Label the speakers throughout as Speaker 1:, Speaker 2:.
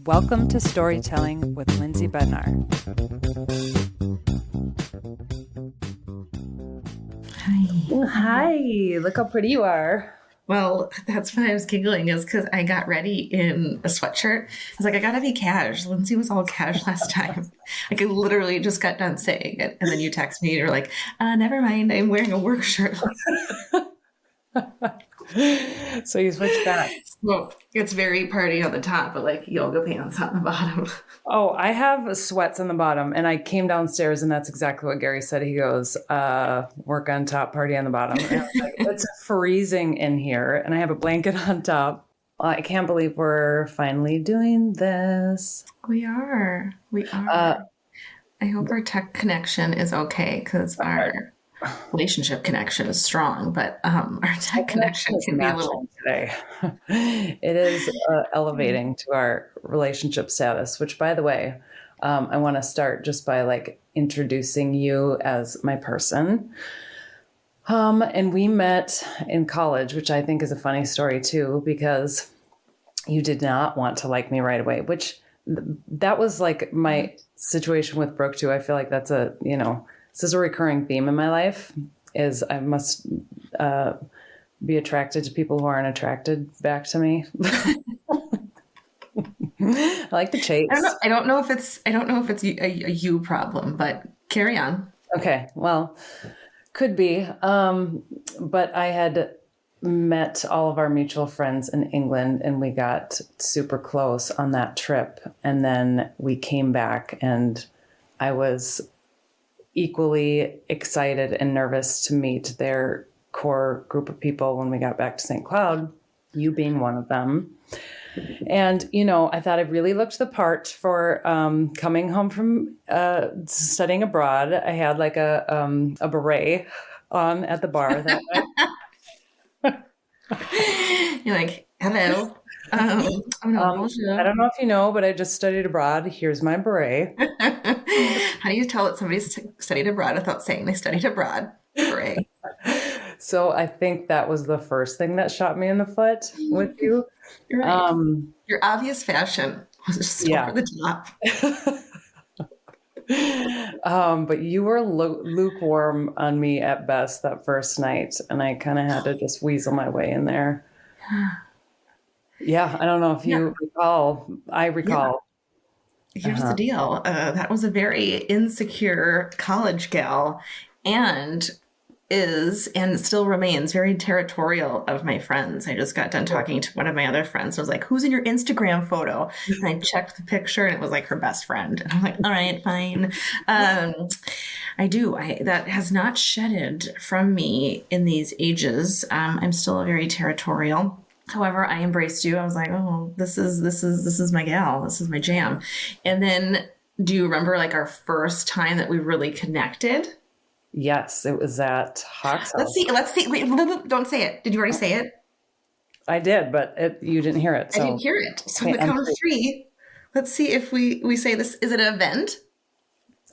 Speaker 1: Welcome to Storytelling with Lindsay Bednar. Hi, look how pretty you are.
Speaker 2: Well, that's why I was giggling, is because I got ready in a sweatshirt. I was like, I gotta be cash. Lindsay was all cash last time. Like, I literally just got done saying it. And then you text me and you're like, never mind, I'm wearing a work shirt.
Speaker 1: So you switched back.
Speaker 2: Well, it's very party on the top, but like yoga pants on the bottom.
Speaker 1: Oh, I have sweats on the bottom, and I came downstairs, and that's exactly what Gary said. He goes, work on top, party on the bottom. And I was like, it's freezing in here, and I have a blanket on top. I can't believe we're finally doing this.
Speaker 2: We are. I hope our tech connection is okay, because our relationship connection is strong, but our tech connection can be a little
Speaker 1: today. It is elevating to our relationship status, which, by the way, I want to start just by like introducing you as my person. And we met in college, which I think is a funny story too, because you did not want to like me right away, which that was like my situation with Brooke too. I feel like that's this is a recurring theme in my life, is I must be attracted to people who aren't attracted back to me. I like the chase.
Speaker 2: I don't know if it's a you problem, but carry on.
Speaker 1: Okay, well, could be. But I had met all of our mutual friends in England, and we got super close on that trip. And then we came back, and I was equally excited and nervous to meet their core group of people when we got back to St. Cloud, you being one of them. And, I thought I really looked the part for coming home from studying abroad. I had like a beret on at the bar that
Speaker 2: night. You're like, hello.
Speaker 1: I don't know if you know, but I just studied abroad. Here's my beret.
Speaker 2: How do you tell that somebody's studied abroad without saying they studied abroad? Beret.
Speaker 1: So I think that was the first thing that shot me in the foot with you.
Speaker 2: You're right. Your obvious fashion was just over the
Speaker 1: top. But you were lukewarm on me at best that first night, and I kind of had to just weasel my way in there. Yeah, I don't know if you recall. I recall.
Speaker 2: Yeah. Here's the deal. That was a very insecure college gal, and still remains very territorial of my friends. I just got done talking to one of my other friends. I was like, who's in your Instagram photo? And I checked the picture, and it was like her best friend. And I'm like, all right, fine. I do. That has not shedded from me in these ages. I'm still very territorial. However, I embraced you. I was like, oh, this is my gal. This is my jam. And then, do you remember like our first time that we really connected?
Speaker 1: Yes, it was at Hawk's House.
Speaker 2: Let's see. Wait, don't say it. Did you already say it?
Speaker 1: I did, but you didn't hear it. So.
Speaker 2: I didn't hear it. So on the count of three, let's see if we say this. Is it an event?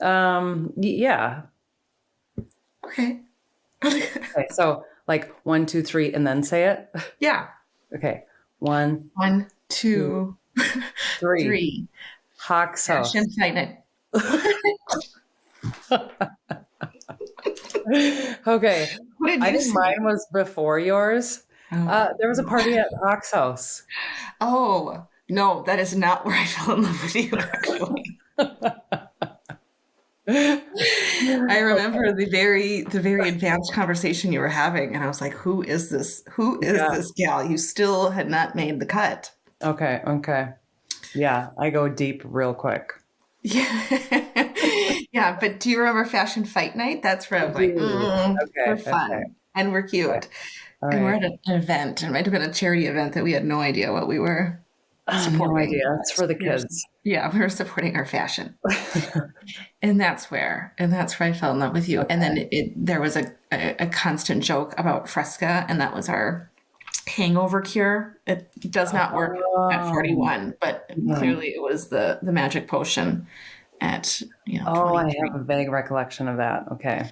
Speaker 1: Yeah.
Speaker 2: Okay.
Speaker 1: Okay, so like 1, 2, 3, and then say it?
Speaker 2: Yeah.
Speaker 1: Okay. 1,
Speaker 2: 2, 3.
Speaker 1: Hawk's House.
Speaker 2: Fashion Fight Night.
Speaker 1: Okay.
Speaker 2: What did you say?
Speaker 1: Mine was before yours. Oh. There was a party at Hawk's House.
Speaker 2: Oh, no, that is not where I fell in love with you, actually. I remember the very advanced conversation you were having, and I was like, who is this? Who is this gal? You still had not made the cut.
Speaker 1: Okay. Yeah, I go deep real quick.
Speaker 2: Yeah. Yeah, but do you remember Fashion Fight Night? That's where I was like, we're fun and we're cute. Okay. Right. And we're at an event. It might have been a charity event that we had no idea what we were supporting.
Speaker 1: No idea. It's for the kids.
Speaker 2: Yeah, we were supporting our fashion. And that's where I fell in love with you. Okay. And then there was a constant joke about Fresca, and that was our hangover cure. It does not work at 41, but clearly it was the magic potion at 23.
Speaker 1: I have a vague recollection of that. Okay.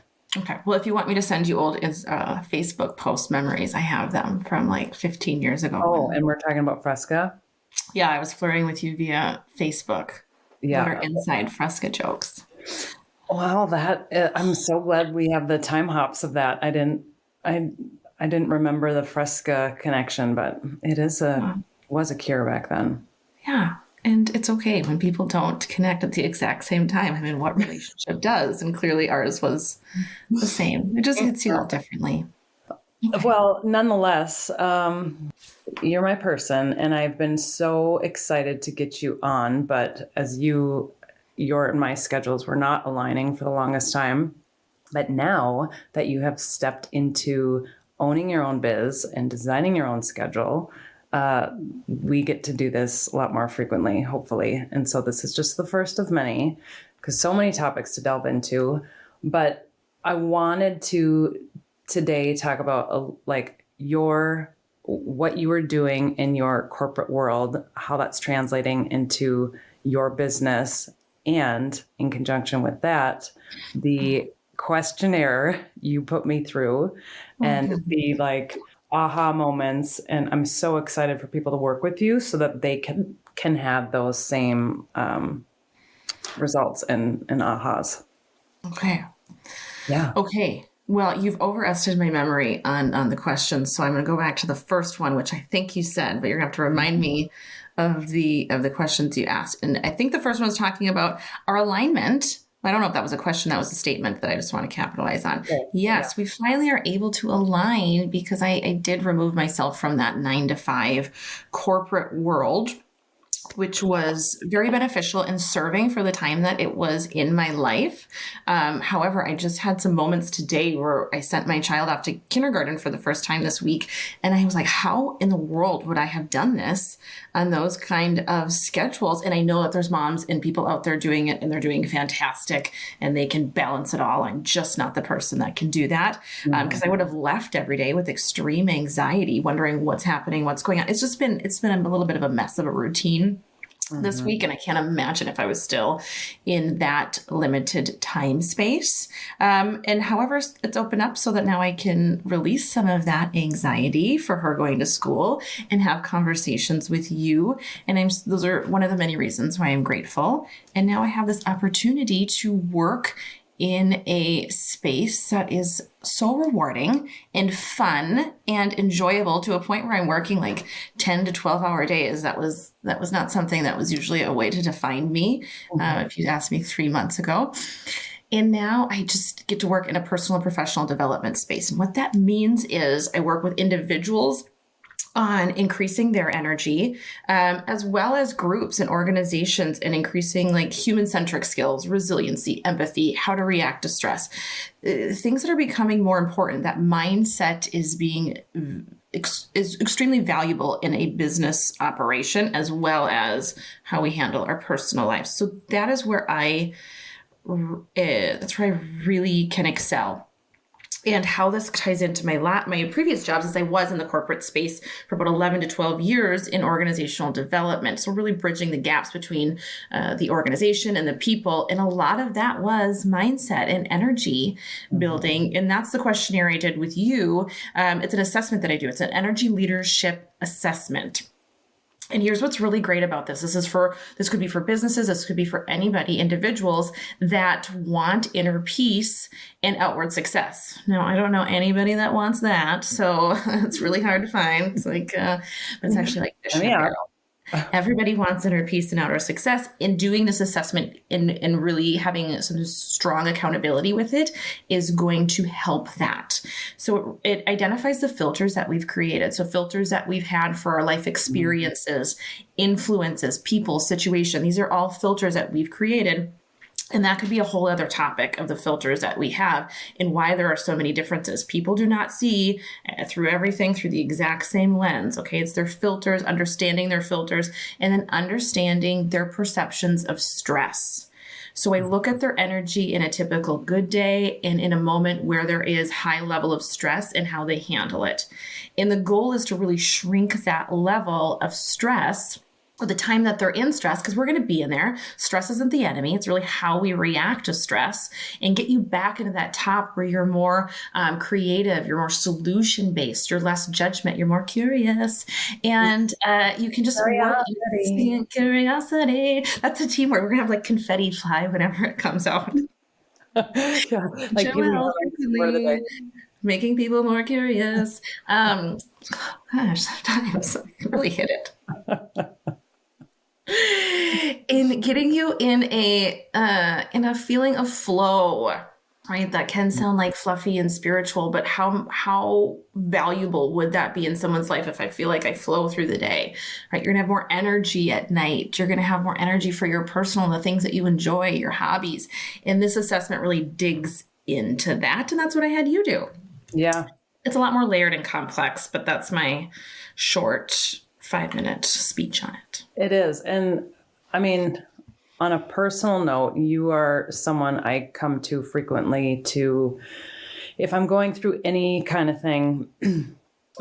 Speaker 2: Well, if you want me to send you old Facebook post memories, I have them from like 15 years ago.
Speaker 1: Oh, and we're talking about Fresca?
Speaker 2: Yeah, I was flirting with you via Facebook. What are
Speaker 1: Yeah.
Speaker 2: inside Fresca jokes?
Speaker 1: Wow, I'm so glad we have the time hops of that. I I didn't remember the Fresca connection, but
Speaker 2: Yeah.
Speaker 1: was a cure back then.
Speaker 2: Yeah. And it's okay when people don't connect at the exact same time. I mean, what relationship does? And clearly ours was the same. It just hits you all differently. Okay.
Speaker 1: Well, nonetheless, you're my person, and I've been so excited to get you on. But your and my schedules were not aligning for the longest time. But now that you have stepped into owning your own biz and designing your own schedule, we get to do this a lot more frequently, hopefully. And so this is just the first of many, because so many topics to delve into. But I wanted to today talk about like what you were doing in your corporate world, how that's translating into your business, and in conjunction with that, the questionnaire you put me through and the like aha moments. And I'm so excited for people to work with you so that they can have those same results and ahas.
Speaker 2: Okay.
Speaker 1: Yeah.
Speaker 2: Okay. Well, you've overestimated my memory on the questions, so I'm going to go back to the first one, which I think you said, but you're going to have to remind me of the questions you asked. And I think the first one was talking about our alignment. I don't know if that was a question, that was a statement that I just want to capitalize on.
Speaker 1: Okay.
Speaker 2: Yes, we finally are able to align because I did remove myself from that 9 to 5 corporate world, which was very beneficial and serving for the time that it was in my life. However, I just had some moments today where I sent my child off to kindergarten for the first time this week. And I was like, how in the world would I have done this on those kind of schedules? And I know that there's moms and people out there doing it and they're doing fantastic and they can balance it all. I'm just not the person that can do that because I would have left every day with extreme anxiety, wondering what's happening, what's going on. It's been a little bit of a mess of a routine this week, and I can't imagine if I was still in that limited time space. And however, it's opened up so that now I can release some of that anxiety for her going to school and have conversations with you. And those are one of the many reasons why I'm grateful. And now I have this opportunity to work in a space that is so rewarding and fun and enjoyable to a point where I'm working like 10 to 12-hour days. That was not something that was usually a way to define me if you'd asked me 3 months ago. And now I just get to work in a personal and professional development space. And what that means is I work with individuals on increasing their energy, as well as groups and organizations, and increasing like human-centric skills, resiliency, empathy, how to react to stress, things that are becoming more important. That mindset is is extremely valuable in a business operation, as well as how we handle our personal lives. So that is where that's where I really can excel. And how this ties into my previous jobs is I was in the corporate space for about 11 to 12 years in organizational development. So really bridging the gaps between the organization and the people. And a lot of that was mindset and energy building. And that's the questionnaire I did with you. It's an assessment that I do. It's an energy leadership assessment. And here's what's really great about this. This could be for businesses. This could be for anybody, individuals that want inner peace and outward success. Now, I don't know anybody that wants that. So it's really hard to find. It's like, but it's actually like fish in a barrel. Everybody wants inner peace and outer success. In doing this assessment and really having some strong accountability with it is going to help that. So it identifies the filters that we've created. So filters that we've had for our life experiences, influences, people, situation. These are all filters that we've created. And that could be a whole other topic of the filters that we have and why there are so many differences. People do not see through everything through the exact same lens. Okay, it's their filters, understanding their filters, and then understanding their perceptions of stress. So I look at their energy in a typical good day and in a moment where there is high level of stress and how they handle it. And the goal is to really shrink that level of stress or the time that they're in stress, because we're going to be in there. Stress isn't the enemy. It's really how we react to stress, and get you back into that top where you're more creative, you're more solution based, you're less judgment, you're more curious, and you can just work in curiosity. That's a teamwork. We're going to have like confetti fly whenever it comes out.
Speaker 1: Yeah, like people
Speaker 2: Joelle,
Speaker 1: word of the day.
Speaker 2: making people more curious. Gosh, sometimes I really hit it. In getting you in a feeling of flow, right? That can sound like fluffy and spiritual, but how valuable would that be in someone's life if I feel like I flow through the day, right? You're gonna have more energy at night. You're gonna have more energy for your personal and the things that you enjoy, your hobbies. And this assessment really digs into that, and that's what I had you do.
Speaker 1: Yeah.
Speaker 2: It's a lot more layered and complex, but that's my short 5-minute speech on it.
Speaker 1: It is. And I mean, on a personal note, you are someone I come to frequently to, if I'm going through any kind of thing,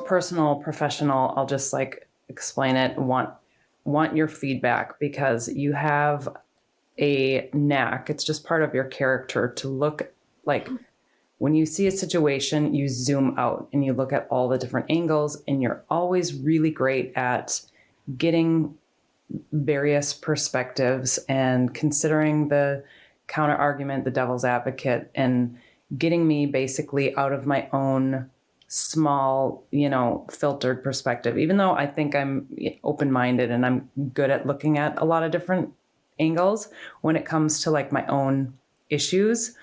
Speaker 1: personal, professional, I'll just like explain it, want your feedback, because you have a knack. It's just part of your character to look like, when you see a situation, you zoom out and you look at all the different angles, and you're always really great at getting various perspectives and considering the counter argument, the devil's advocate, and getting me basically out of my own small, filtered perspective. Even though I think I'm open-minded and I'm good at looking at a lot of different angles, when it comes to like my own issues,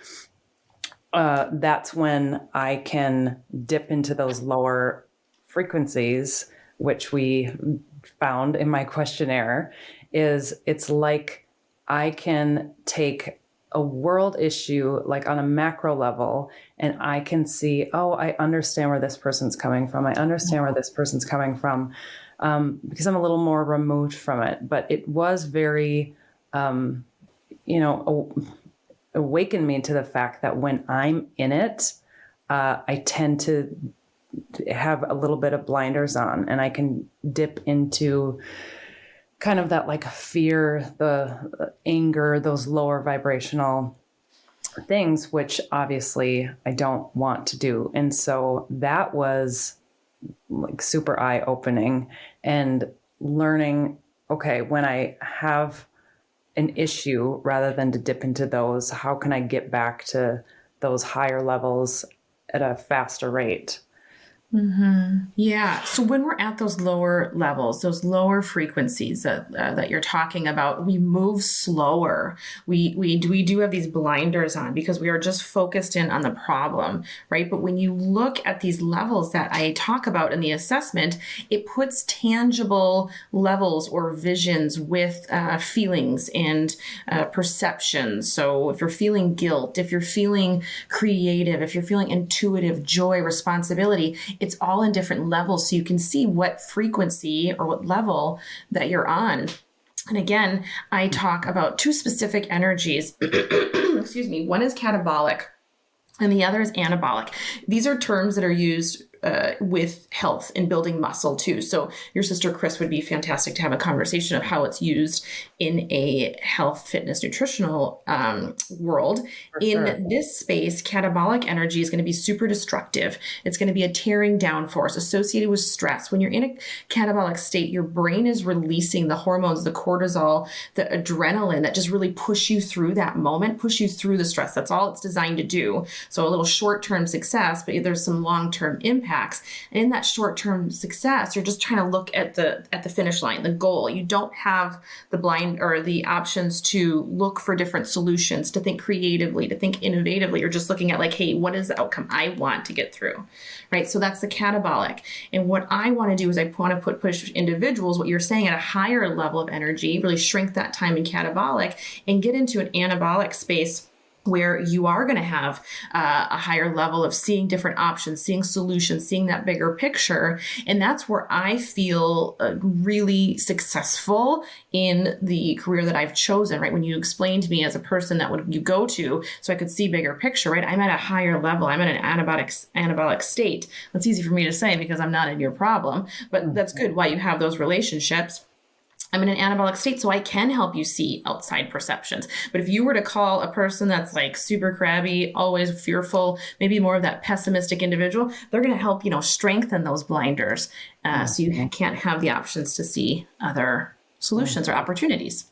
Speaker 1: that's when I can dip into those lower frequencies, which we found in my questionnaire. It's like I can take a world issue like on a macro level, and I can see, oh, I understand where this person's coming from. I understand where this person's coming from, because I'm a little more removed from it. But it was very, awakened me to the fact that when I'm in it, I tend to have a little bit of blinders on, and I can dip into kind of that like fear, the anger, those lower vibrational things, which obviously I don't want to do. And so that was like super eye-opening, and learning, okay, when I have an issue, rather than to dip into those, how can I get back to those higher levels at a faster rate?
Speaker 2: Mm-hmm. Yeah. So when we're at those lower levels, those lower frequencies that you're talking about, we move slower. We do have these blinders on because we are just focused in on the problem, right? But when you look at these levels that I talk about in the assessment, it puts tangible levels or visions with feelings and perceptions. So if you're feeling guilt, if you're feeling creative, if you're feeling intuitive, joy, responsibility, it's all in different levels, so you can see what frequency or what level that you're on. And again, I talk about two specific energies. Excuse me. One is catabolic and the other is anabolic. These are terms that are used with health and building muscle too. So your sister Chris would be fantastic to have a conversation of how it's used in a health, fitness, nutritional world. In this space, catabolic energy is going to be super destructive. It's going to be a tearing down force associated with stress. When you're in a catabolic state, your brain is releasing the hormones, the cortisol, the adrenaline that just really push you through that moment, push you through the stress. That's all it's designed to do. So a little short-term success, but there's some long-term impacts. And in that short-term success, you're just trying to look at the finish line, the goal. You don't have the blind or the options to look for different solutions, to think creatively, to think innovatively. You're just looking at like, hey, what is the outcome I want to get through, right? So that's the catabolic. And what I want to do is I want to push individuals, what you're saying, at a higher level of energy, really shrink that time in catabolic and get into an anabolic space where you are going to have a higher level of seeing different options, seeing solutions, seeing that bigger picture. And that's where I feel really successful in the career that I've chosen, right? When you explained to me as a person that would you go to, so I could see bigger picture, right? I'm at a higher level. I'm at an anabolic state. That's easy for me to say because I'm not in your problem, but that's good. Why you have those relationships. I'm in an anabolic state, so I can help you see outside perceptions. But if you were to call a person that's like super crabby, always fearful, maybe more of that pessimistic individual, they're going to help, strengthen those blinders. So you can't have the options to see other solutions or opportunities.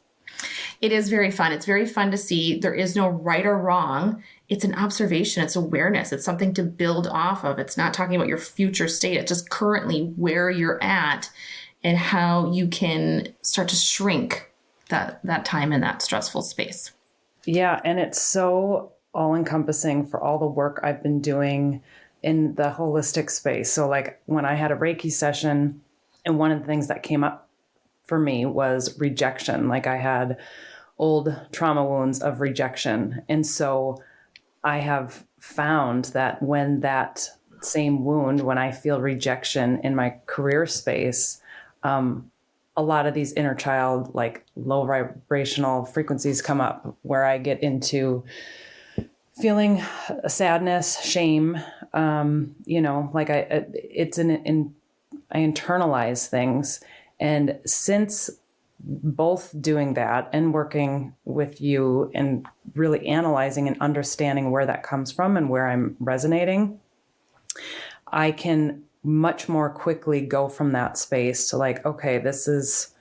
Speaker 2: It is very fun. It's very fun to see. There is no right or wrong. It's an observation. It's awareness. It's something to build off of. It's not talking about your future state. It's just currently where you're at and how you can start to shrink that time in that stressful space.
Speaker 1: Yeah. And it's so all encompassing for all the work I've been doing in the holistic space. So like when I had a Reiki session, and one of the things that came up for me was rejection. Like I had old trauma wounds of rejection. And so I have found that when that same wound, when I feel rejection in my career space, a lot of these inner child, like low vibrational frequencies come up where I get into feeling sadness, shame, like I internalize things. And since both doing that and working with you and really analyzing and understanding where that comes from and where I'm resonating, I can much more quickly go from that space to like, okay, this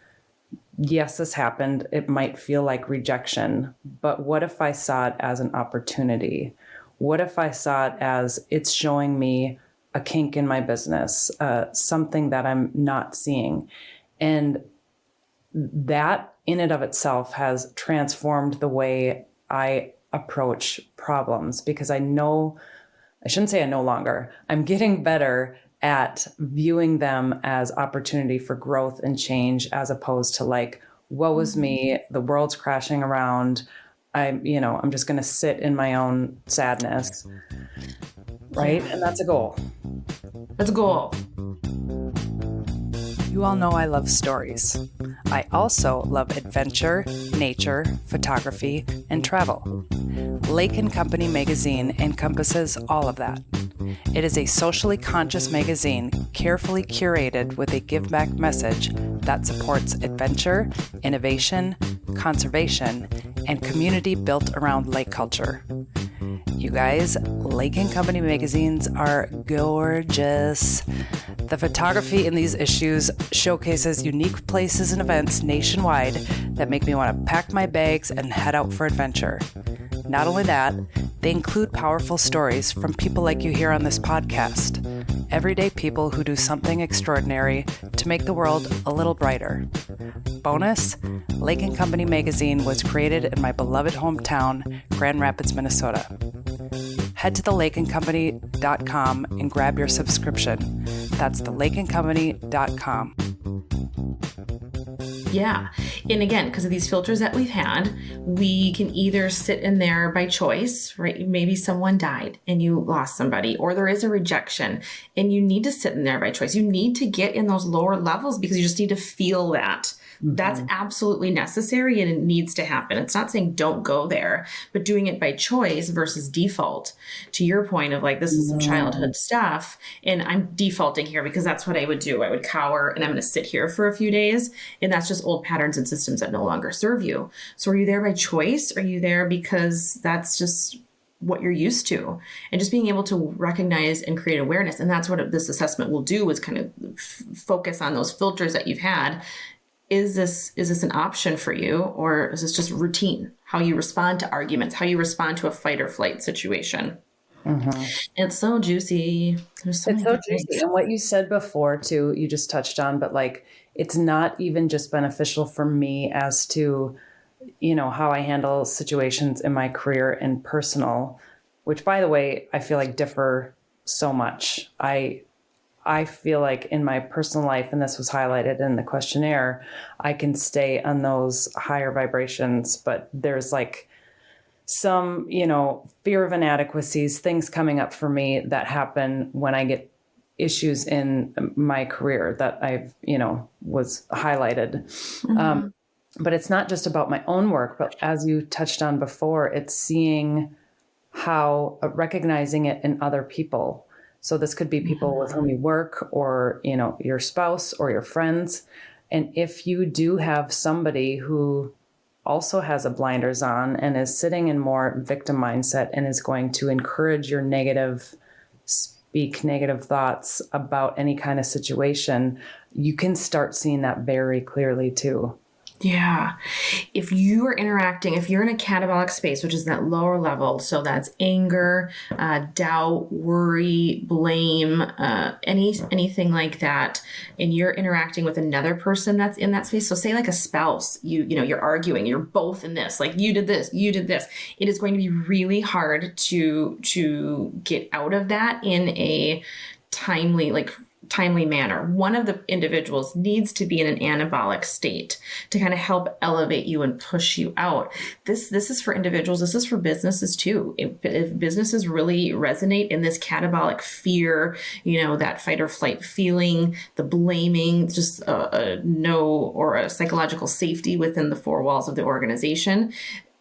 Speaker 1: happened. It might feel like rejection, but what if I saw it as an opportunity? What if I saw it as it's showing me a kink in my business, something that I'm not seeing? And that in and of itself has transformed the way I approach problems, because I shouldn't say I no longer, I'm getting better at viewing them as opportunity for growth and change, as opposed to like, woe was me, the world's crashing around. I'm just going to sit in my own sadness. Right. And that's a goal.
Speaker 2: That's a goal.
Speaker 1: You all know I love stories. I also love adventure, nature, photography, and travel. Lake & Company magazine encompasses all of that. It is a socially conscious magazine carefully curated with a give-back message that supports adventure, innovation, conservation, and community built around lake culture. You guys, Lake & Company magazines are gorgeous. The photography in these issues showcases unique places and events nationwide that make me want to pack my bags and head out for adventure. Not only that, they include powerful stories from people like you hear on this podcast. Everyday people who do something extraordinary to make the world a little brighter. Bonus, Lake & Company magazine was created in my beloved hometown, Grand Rapids, Minnesota. Head to thelakeandcompany.com and grab your subscription. That's thelakeandcompany.com.
Speaker 2: Yeah. And again, because of these filters that we've had, we can either sit in there by choice, right? Maybe someone died and you lost somebody, or there is a rejection and you need to sit in there by choice. You need to get in those lower levels because you just need to feel that. Mm-hmm. That's absolutely necessary and it needs to happen. It's not saying don't go there, but doing it by choice versus default. To your point of like, this is some childhood stuff and I'm defaulting here because that's what I would do. I would cower and I'm going to sit here for a few days. And that's just old patterns and systems that no longer serve you. So are you there by choice? Are you there because that's just what you're used to? And just being able to recognize and create awareness. And that's what this assessment will do, is kind of focus on those filters that you've had. Is this an option for you, or is this just routine? How you respond to arguments, how you respond to a fight or flight situation. Mm-hmm. It's so juicy. It's so juicy.
Speaker 1: And what you said before too, you just touched on, but like, it's not even just beneficial for me as to, how I handle situations in my career and personal, which by the way, I feel like differ so much. I feel like in my personal life, and this was highlighted in the questionnaire, I can stay on those higher vibrations, but there's like some, fear of inadequacies, things coming up for me that happen when I get issues in my career that I've, was highlighted. Mm-hmm. But it's not just about my own work, but as you touched on before, it's seeing how, recognizing it in other people. So this could be people with whom you work, or, your spouse or your friends, And if you do have somebody who also has a blinders on and is sitting in more victim mindset and is going to encourage your speak negative thoughts about any kind of situation, you can start seeing that very clearly too.
Speaker 2: Yeah. If you are interacting, if you're in a catabolic space, which is that lower level, so that's anger, doubt, worry, blame, anything like that, and you're interacting with another person that's in that space. So say like a spouse, you're arguing, you're both in this, like you did this, you did this. It is going to be really hard to get out of that in a timely manner. One of the individuals needs to be in an anabolic state to kind of help elevate you and push you out. This is for individuals. This is for businesses too. If businesses really resonate in this catabolic fear, that fight or flight feeling, the blaming, just a no or a psychological safety within the four walls of the organization,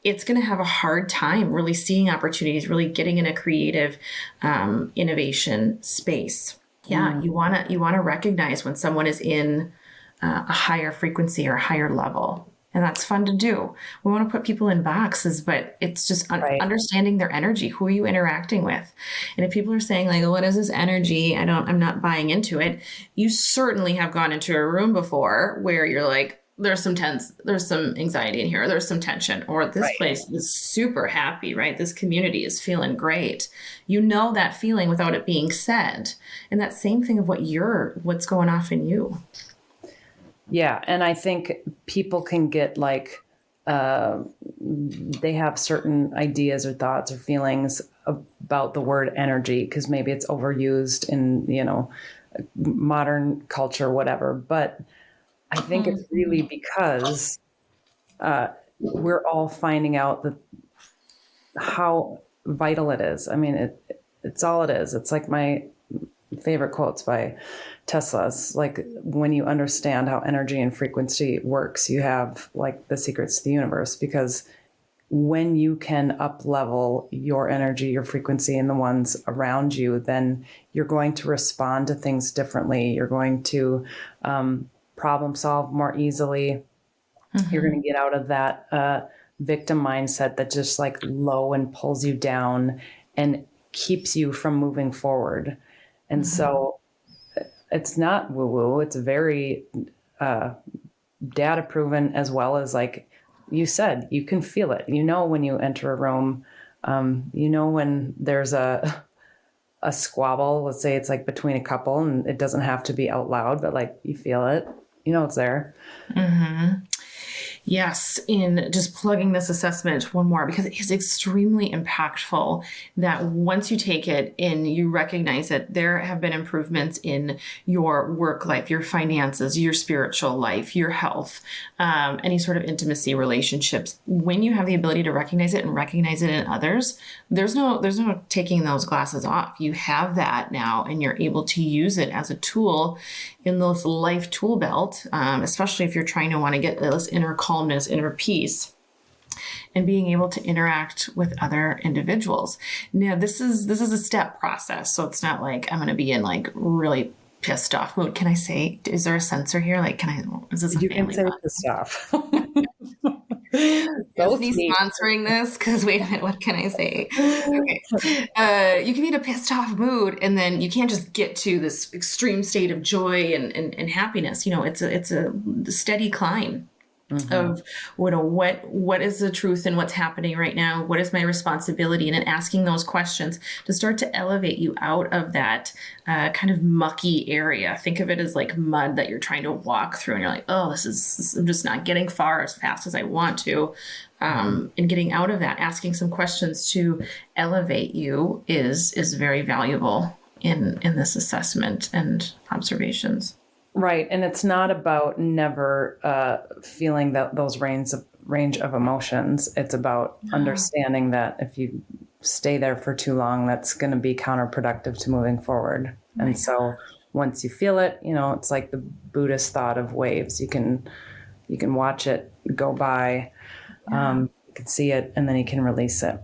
Speaker 2: it's going to have a hard time really seeing opportunities, really getting in a creative innovation space. Yeah, you want to recognize when someone is in a higher frequency or higher level. And that's fun to do. We want to put people in boxes, but it's just understanding their energy. Who are you interacting with? And if people are saying like, what is this energy? I'm not buying into it. You certainly have gone into a room before where you're like, there's some anxiety in here, there's some tension, or this place is super happy, right? This community is feeling great. You know that feeling without it being said. And that same thing of what's going off in you.
Speaker 1: Yeah. And I think people can get like, they have certain ideas or thoughts or feelings about the word energy, because maybe it's overused in, modern culture, whatever. But I think it's really because we're all finding out how vital it is. I mean, it's all it is. It's like my favorite quotes by Tesla. It's like, when you understand how energy and frequency works, you have like the secrets to the universe, because when you can up level your energy, your frequency, and the ones around you, then you're going to respond to things differently. You're going to problem solve more easily. Mm-hmm. You're going to get out of that victim mindset that just like low and pulls you down and keeps you from moving forward. And mm-hmm. so it's not woo-woo. It's very data proven, as well as, like you said, you can feel it. When you enter a room, when there's a squabble, let's say it's like between a couple, and it doesn't have to be out loud, but like you feel it, it's there.
Speaker 2: Mm-hmm. Yes, in just plugging this assessment one more, because it is extremely impactful that once you take it and you recognize that there have been improvements in your work life, your finances, your spiritual life, your health, any sort of intimacy relationships. When you have the ability to recognize it and recognize it in others, there's no taking those glasses off. You have that now, and you're able to use it as a tool in this life tool belt, especially if you're trying to want to get this inner calmness, inner peace, and being able to interact with other individuals. Now, this is a step process, so it's not like I'm going to be in like really pissed off mood. Can I say? Is there a censor here? Like, is this a
Speaker 1: you
Speaker 2: family?
Speaker 1: You can say pissed off.
Speaker 2: Is he sponsoring this? Because wait a minute, what can I say? Okay, you can be in a pissed off mood, and then you can't just get to this extreme state of joy and happiness. It's a steady climb. Mm-hmm. Of what is the truth and what's happening right now? What is my responsibility? And then asking those questions to start to elevate you out of that kind of mucky area. Think of it as like mud that you're trying to walk through, and you're like, oh, I'm just not getting far as fast as I want to. And getting out of that, asking some questions to elevate you is very valuable in this assessment and observations.
Speaker 1: Right. And it's not about never feeling those range of emotions. It's about understanding that if you stay there for too long, that's going to be counterproductive to moving forward. And so once you feel it, it's like the Buddhist thought of waves. You can watch it go by, you can see it, and then you can release it.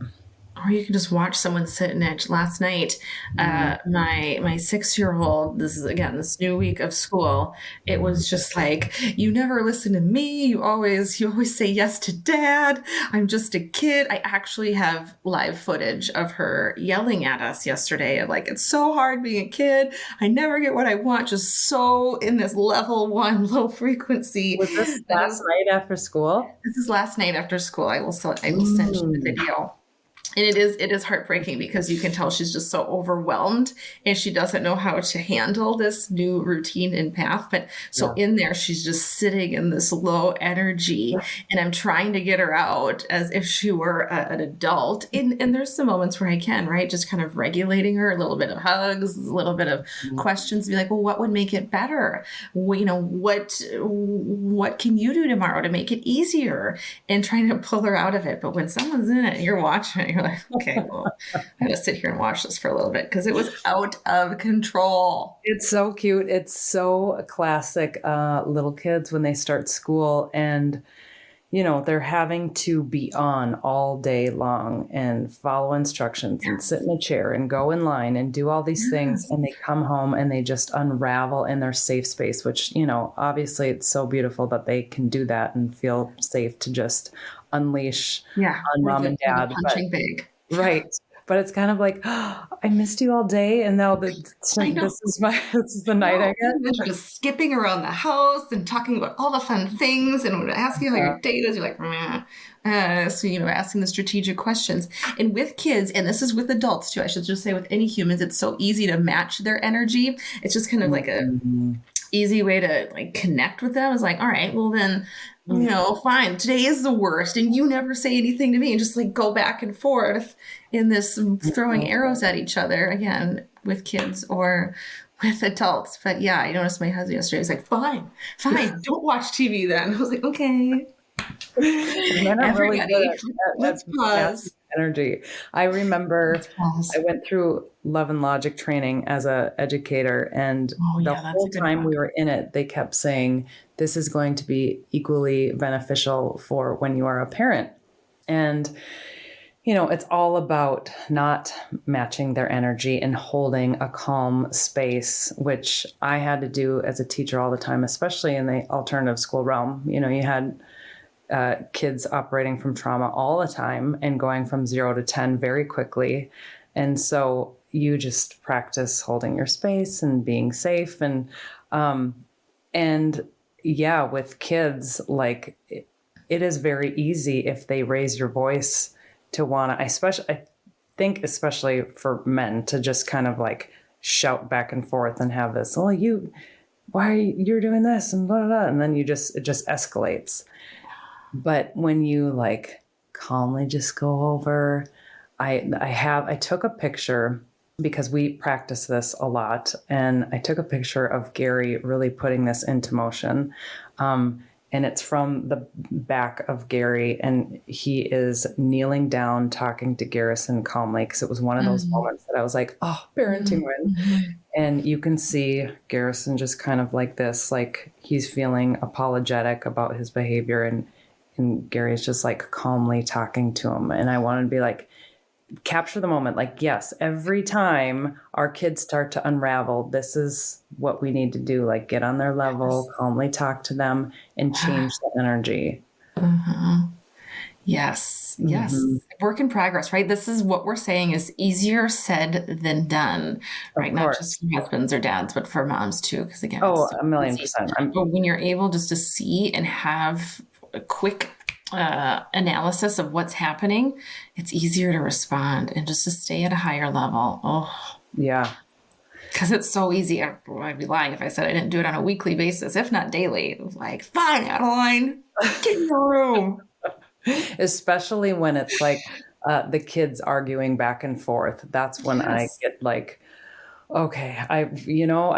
Speaker 2: or you can just watch someone sit in it. Last night, my 6-year-old, this is again this new week of school, it was just like, you never listen to me. You always say yes to dad. I'm just a kid. I actually have live footage of her yelling at us yesterday of like, it's so hard being a kid. I never get what I want. Just so in this level 1 low frequency.
Speaker 1: Was this last night after school?
Speaker 2: This is last night after school. I will send you the video. And it is heartbreaking because you can tell she's just so overwhelmed and she doesn't know how to handle this new routine and path. But so in there, she's just sitting in this low energy, and I'm trying to get her out as if she were an adult. And there's some moments where I can, right? Just kind of regulating her, a little bit of hugs, a little bit of questions, be like, well, what would make it better? Well, you know, what can you do tomorrow to make it easier? And trying to pull her out of it. But when someone's in it and you're watching it, you're like, okay, well, I'm going to sit here and watch this for a little bit because it was out of control.
Speaker 1: It's so cute. It's so classic little kids when they start school and, you know, they're having to be on all day long and follow instructions and sit in a chair and go in line and do all these things. And they come home and they just unravel in their safe space, which, you know, obviously it's so beautiful that they can do that and feel safe to just unleash on mom and dad.
Speaker 2: Punching bag.
Speaker 1: Right. But it's kind of like, oh, I missed you all day, and now this is the night I get.
Speaker 2: Just skipping around the house and talking about all the fun things and asking how your date is. You're like, meh. So, you know, asking the strategic questions. And with kids, and this is with adults too, I should just say with any humans, it's so easy to match their energy. It's just kind of like a easy way to like connect with them. Is like, all right, well then, you know, fine, today is the worst and you never say anything to me, and just like go back and forth in this throwing arrows at each other, again, with kids or with adults. But yeah, I noticed my husband yesterday was like, fine, don't watch TV then. I was like, okay. Everybody, let's pause.
Speaker 1: Energy. I remember I went through Love and Logic training as an educator, and the whole time we were in it, they kept saying, this is going to be equally beneficial for when you are a parent. And, you know, it's all about not matching their energy and holding a calm space, which I had to do as a teacher all the time, especially in the alternative school realm. You know, you had kids operating from trauma all the time and going from 0 to 10 very quickly. And so you just practice holding your space and being safe. And yeah, with kids, like it is very easy if they raise your voice to want to, I think especially for men, to just kind of like shout back and forth and have this, oh, you're doing this and blah, blah, blah. And then it just escalates. But when you like calmly just go over, I took a picture because we practice this a lot. And I took a picture of Gary really putting this into motion. And it's from the back of Gary, and he is kneeling down, talking to Garrison calmly, because it was one of those moments that I was like, oh, parenting win. And you can see Garrison just kind of like this, like he's feeling apologetic about his behavior, and Gary's just like calmly talking to him. And I wanted to be like, capture the moment. Like, yes, every time our kids start to unravel, this is what we need to do. Like, get on their level, calmly talk to them, and change the energy.
Speaker 2: Yes. Work in progress, right? This is what we're saying is easier said than done, right? Not just for husbands or dads, but for moms too. Because again,
Speaker 1: so 1,000,000%.
Speaker 2: But when you're able just to see and have a quick analysis of what's happening, it's easier to respond and just to stay at a higher level. Oh,
Speaker 1: yeah.
Speaker 2: Because it's so easy. I'd be lying if I said I didn't do it on a weekly basis, if not daily. It was like, fine, Adeline, get in your room.
Speaker 1: Especially when it's like the kids arguing back and forth. That's when I get like, okay, I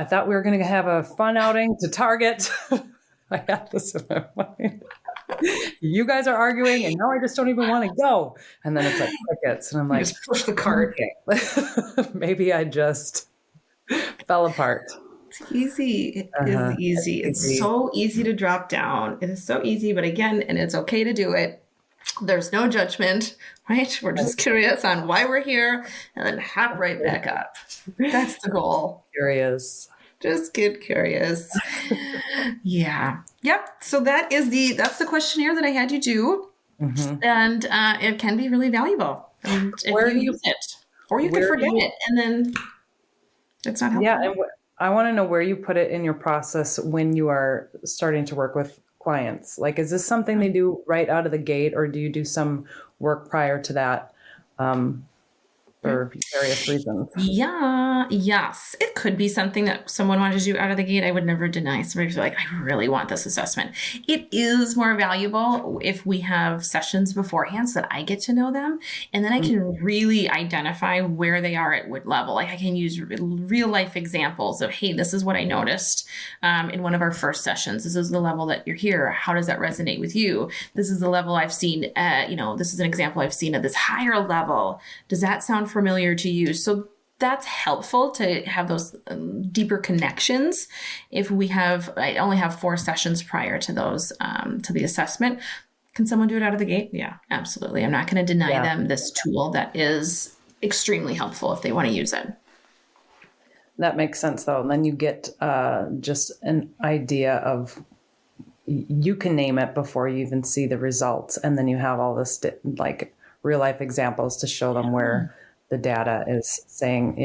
Speaker 1: thought we were going to have a fun outing to Target. I got this in my mind. You guys are arguing, and now I just don't even want to go. And then it's like crickets, and I'm like,
Speaker 2: just push the cart.
Speaker 1: Okay. Maybe I just fell apart.
Speaker 2: It's easy. It is easy. It's so easy to drop down. It is so easy, but again, and it's okay to do it. There's no judgment, right? We're just curious on why we're here and then hop right back up. That's the goal.
Speaker 1: Curious.
Speaker 2: Just get curious. Yeah. Yep. So that's the questionnaire that I had you do. And it can be really valuable. And if you use it, or you could forget it and then it's not helpful.
Speaker 1: Yeah. And I want to know where you put it in your process when you are starting to work with clients. Like, is this something they do right out of the gate, or do you do some work prior to that? For various reasons.
Speaker 2: Yeah, yes. It could be something that someone wanted to do out of the gate. I would never deny somebody who's like, I really want this assessment. It is more valuable if we have sessions beforehand so that I get to know them. And then I can really identify where they are at what level. Like I can use real life examples of, hey, this is what I noticed in one of our first sessions. This is the level that you're here. How does that resonate with you? This is the level I've seen, this is an example I've seen at this higher level. Does that sound familiar to you? So that's helpful to have those deeper connections. If I only have 4 sessions prior to those, to the assessment. Can someone do it out of the gate? Yeah, absolutely. I'm not going to deny them this tool that is extremely helpful if they want to use it.
Speaker 1: That makes sense though. And then you get just an idea of, you can name it before you even see the results. And then you have all this like real life examples to show them where the data is saying,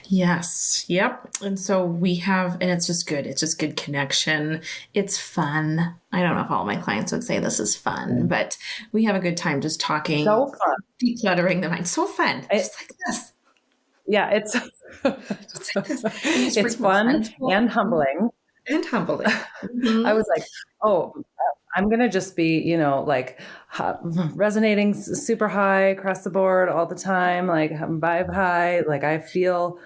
Speaker 2: Yes. Yep. And so we have, and it's just good. It's just good connection. It's fun. I don't know if all my clients would say this is fun, but we have a good time just talking.
Speaker 1: So fun.
Speaker 2: Decluttering the mind. So fun. Just like this.
Speaker 1: Yeah. It's, it's fun and humbling.
Speaker 2: And humbling.
Speaker 1: I was like, oh, I'm going to just be, resonating super high across the board all the time. Like vibe high. Like I feel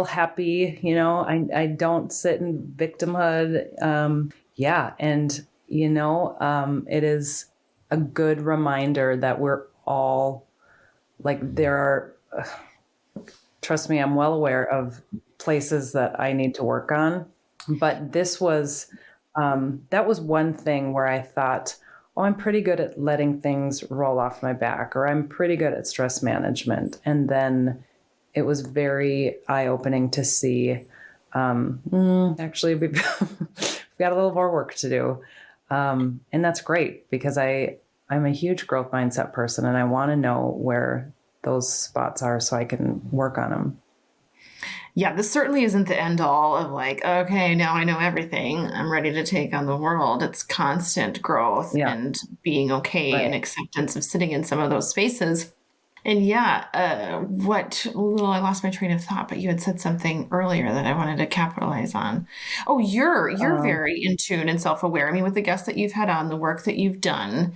Speaker 1: happy, I don't sit in victimhood. And it is a good reminder that we're all like, there are, trust me, I'm well aware of places that I need to work on, but this was, that was one thing where I thought, oh, I'm pretty good at letting things roll off my back, or I'm pretty good at stress management. And then it was very eye-opening to see, actually, we've got a little more work to do. And that's great because I'm a huge growth mindset person and I want to know where those spots are so I can work on them.
Speaker 2: Yeah, this certainly isn't the end all of like, okay, now I know everything. I'm ready to take on the world. It's constant growth and being okay and acceptance of sitting in some of those spaces. And I lost my train of thought, but you had said something earlier that I wanted to capitalize on. Oh, you're very in tune and self-aware. I mean, with the guests that you've had on, the work that you've done,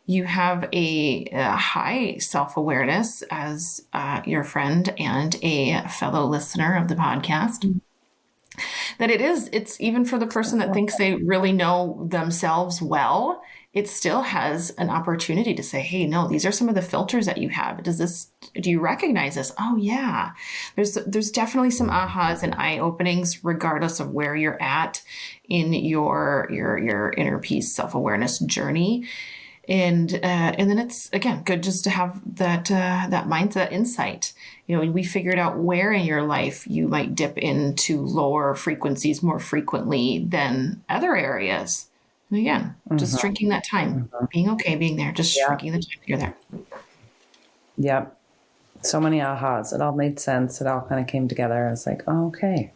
Speaker 2: you have a high self-awareness as your friend and a fellow listener of the podcast. That it's even for the person that thinks they really know themselves well, it still has an opportunity to say, hey, no, these are some of the filters that you have. Do you recognize this? Oh yeah. There's definitely some ahas and eye openings regardless of where you're at in your inner peace self-awareness journey. And then it's, again, good just to have that mindset insight. We figured out where in your life you might dip into lower frequencies more frequently than other areas. And again, just shrinking that time, being okay, being there, just shrinking the time you're there.
Speaker 1: Yeah. So many ahas. It all made sense. It all kind of came together. I was like, oh, okay.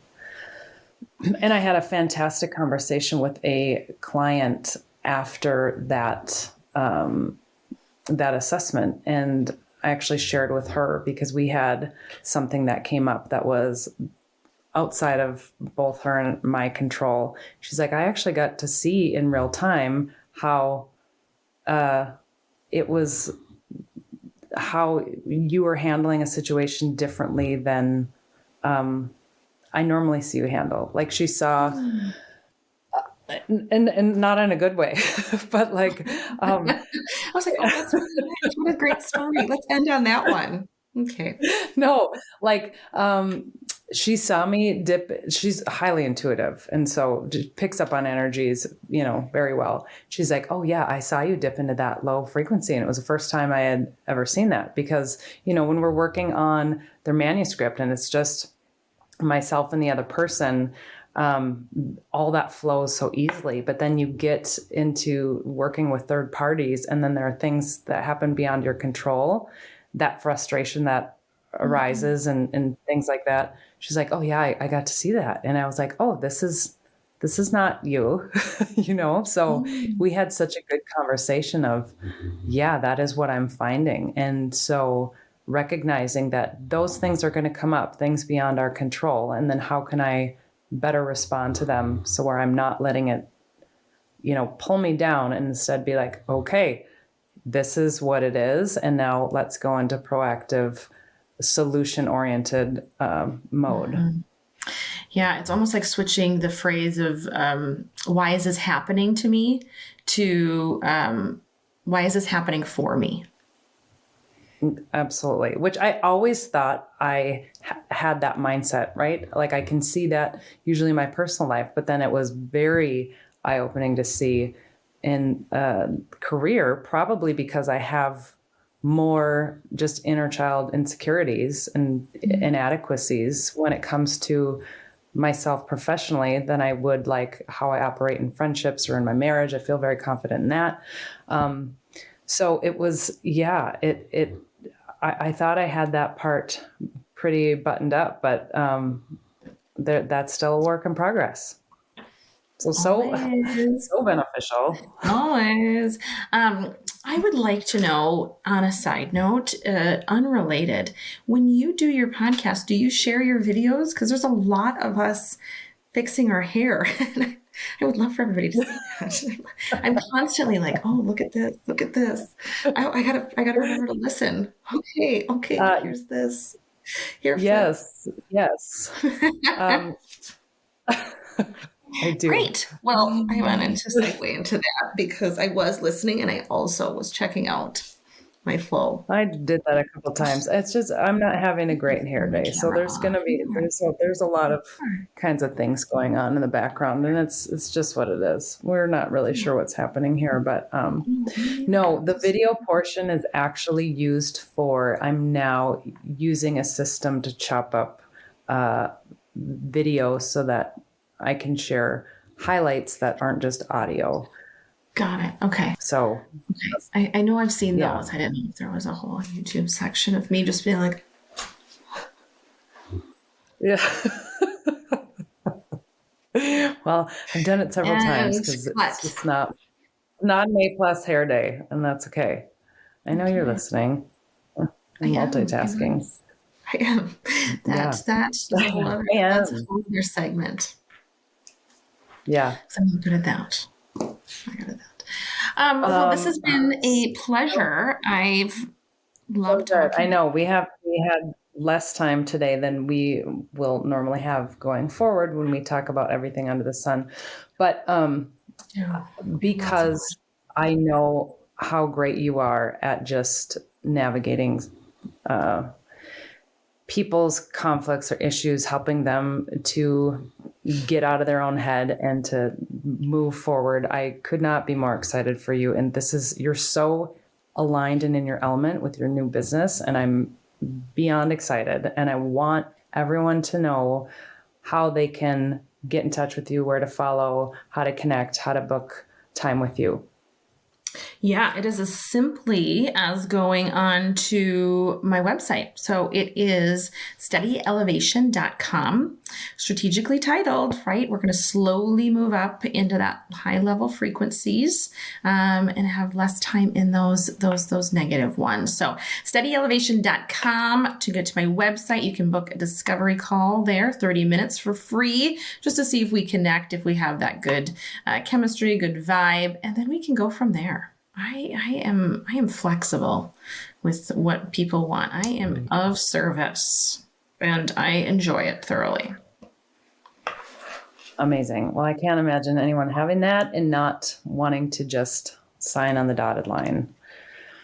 Speaker 1: And I had a fantastic conversation with a client after that assessment. And I actually shared with her because we had something that came up that was outside of both her and my control. She's like, I actually got to see in real time how it was, how you were handling a situation differently than I normally see you handle. Like she saw, and not in a good way, but like,
Speaker 2: I was like, oh, that's really nice. What a great story. Let's end on that one. Okay.
Speaker 1: No, like, she saw me dip. She's highly intuitive. And so just picks up on energies, very well. She's like, oh yeah, I saw you dip into that low frequency. And it was the first time I had ever seen that because, when we're working on their manuscript and it's just myself and the other person, all that flows so easily. But then you get into working with third parties, and then there are things that happen beyond your control, that frustration that arises and things like that. She's like, oh yeah, I got to see that. And I was like, oh, this is not you, So we had such a good conversation of, yeah, that is what I'm finding. And so recognizing that those things are going to come up, things beyond our control. And then how can I better respond to them so where I'm not letting it, pull me down, and instead be like, okay, this is what it is. And now let's go into proactive, solution-oriented mode.
Speaker 2: Mm-hmm. Yeah, it's almost like switching the phrase of why is this happening to me to why is this happening for me?
Speaker 1: Absolutely. Which I always thought I had that mindset, right? Like I can see that usually in my personal life, but then it was very eye-opening to see in career, probably because I have more just inner child insecurities and inadequacies when it comes to myself professionally than I would like how I operate in friendships or in my marriage. I feel very confident in that. So it was, I thought I had that part pretty buttoned up, but that's still a work in progress. So beneficial.
Speaker 2: Always. I would like to know, on a side note, unrelated, when you do your podcast, do you share your videos? Because there's a lot of us fixing our hair. I would love for everybody to see that. I'm constantly like, oh, look at this, look at this. I gotta remember to listen. Okay, here's this. Here.
Speaker 1: Yes. I do.
Speaker 2: Great. Well, I wanted to segue into that because I was listening and I also was checking out my flow.
Speaker 1: I did that a couple times. It's just I'm not having a great hair day, so there's a lot of kinds of things going on in the background, and it's just what it is. We're not really sure what's happening here, but no, the video portion is actually used for. I'm now using a system to chop up video so that I can share highlights that aren't just audio.
Speaker 2: Got it. Okay.
Speaker 1: So
Speaker 2: I know I've seen those. I didn't know if there was a whole YouTube section of me just being like,
Speaker 1: yeah. Well, I've done it several times because it's just not an A+ hair day, and that's okay. I know you're listening. I'm multitasking.
Speaker 2: I am. That's a whole other segment.
Speaker 1: Yeah.
Speaker 2: So I'm good at that. Well, this has been a pleasure. I've loved talking.
Speaker 1: I know we had less time today than we will normally have going forward when we talk about everything under the sun. But because I know how great you are at just navigating people's conflicts or issues, helping them to get out of their own head and to move forward. I could not be more excited for you. And you're so aligned and in your element with your new business. And I'm beyond excited. And I want everyone to know how they can get in touch with you, where to follow, how to connect, how to book time with you.
Speaker 2: Yeah, it is as simply as going on to my website. So it is steadyelevation.com, strategically titled, right? We're going to slowly move up into that high level frequencies and have less time in those negative ones. So steadyelevation.com to get to my website. You can book a discovery call there, 30 minutes for free, just to see if we connect, if we have that good chemistry, good vibe, and then we can go from there. I am flexible with what people want. I am of service and I enjoy it thoroughly.
Speaker 1: Amazing. Well, I can't imagine anyone having that and not wanting to just sign on the dotted line.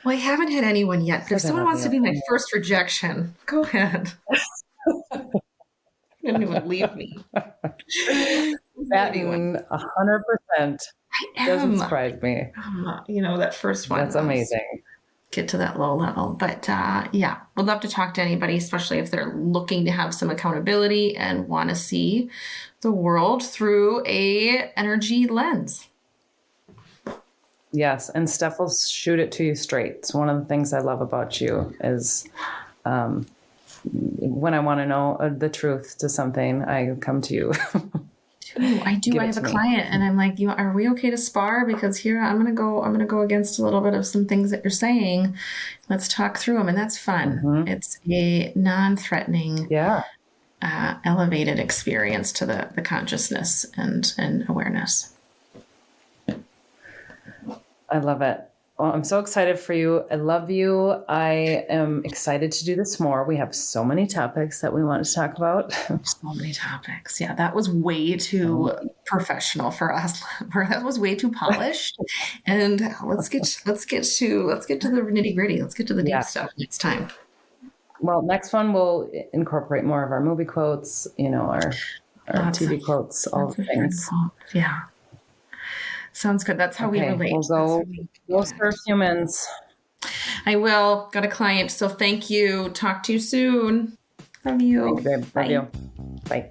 Speaker 2: Well, I haven't had anyone yet, but if someone wants to be my first rejection, go ahead. And it would leave me. Anyway,
Speaker 1: Batting 100%
Speaker 2: I
Speaker 1: doesn't
Speaker 2: am.
Speaker 1: surprise me.
Speaker 2: That first one
Speaker 1: That's
Speaker 2: was
Speaker 1: amazing.
Speaker 2: get to that low level. But yeah, would love to talk to anybody, especially if they're looking to have some accountability and want to see the world through a energy lens.
Speaker 1: Yes, and Steph will shoot it to you straight. It's one of the things I love about you is when I want to know the truth to something, I come to you.
Speaker 2: I do. I have a client, and I'm like, are we okay to spar? Because here I'm gonna go against a little bit of some things that you're saying. Let's talk through them, and that's fun. Mm-hmm. It's a non-threatening, elevated experience to the consciousness and awareness.
Speaker 1: I love it. Well, I'm so excited for you. I love you. I am excited to do this more. We have so many topics that we want to talk about.
Speaker 2: So many topics. Yeah, that was way too professional for us. That was way too polished. And let's get to the nitty gritty. Let's get to the deep stuff next time.
Speaker 1: Well, next one we'll incorporate more of our movie quotes. Our TV quotes, all the things.
Speaker 2: Yeah. Sounds good. That's how we relate.
Speaker 1: We'll go serve humans.
Speaker 2: I will. Got a client. So thank you. Talk to you soon. Love you.
Speaker 1: Thank you, babe. Love you. Bye.